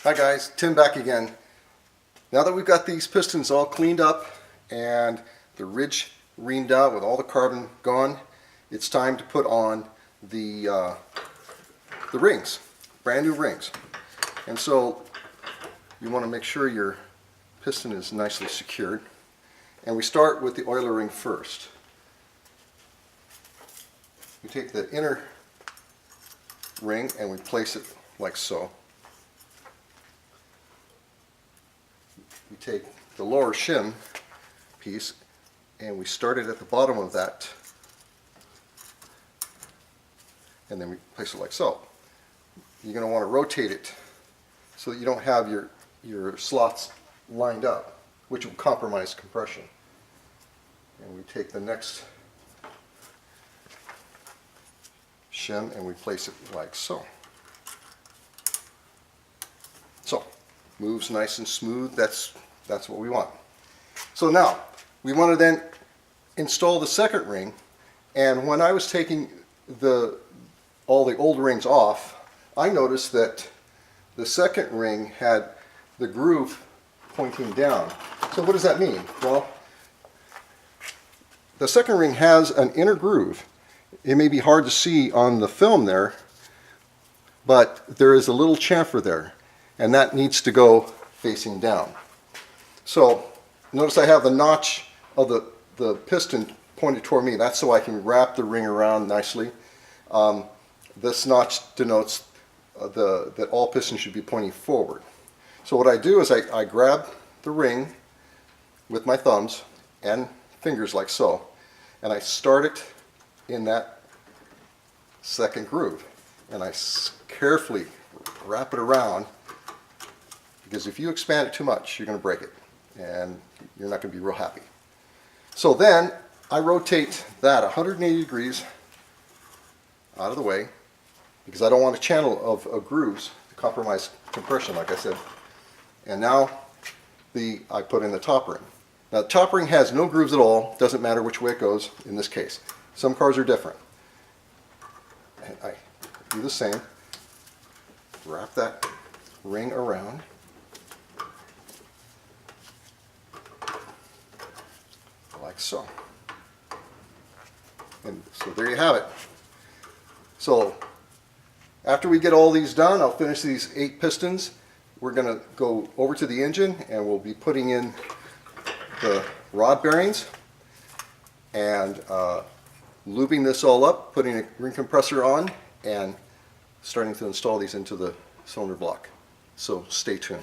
Hi guys, Tim back again. Now that we've got these pistons all cleaned up and the ridge reamed out with all the carbon gone, it's time to put on the rings, brand new rings. And so you want to make sure your piston is nicely secured. And we start with the oiler ring first. We take the inner ring and we place it like so. We take the lower shim piece and we start it at the bottom of that, and then we place it like so. You're going to want to rotate it so that you don't have your slots lined up, which will compromise compression. And we take the next shim and we place it like so. So, moves nice and smooth. That's what we want. So now, we want to then install the second ring, and when I was taking all the old rings off, I noticed that the second ring had the groove pointing down. So what does that mean? Well, the second ring has an inner groove. It may be hard to see on the film there, but there is a little chamfer there, and that needs to go facing down. So notice I have the notch of the piston pointed toward me. That's so I can wrap the ring around nicely. This notch denotes that all pistons should be pointing forward. So what I do is I grab the ring with my thumbs and fingers like so, and I start it in that second groove, and I carefully wrap it around, because if you expand it too much, you're going to break it and you're not going to be real happy. So then I rotate that 180 degrees out of the way, because I don't want a channel of grooves to compromise compression, like I said. And now I put in the top ring. Now the top ring has no grooves at all, doesn't matter which way it goes in this case. Some cars are different. And I do the same, wrap that ring around, like so. And so there you have it. So after we get all these done, I'll finish these 8 pistons. We're going to go over to the engine and we'll be putting in the rod bearings and lubing this all up, putting a ring compressor on, and starting to install these into the cylinder block. So stay tuned.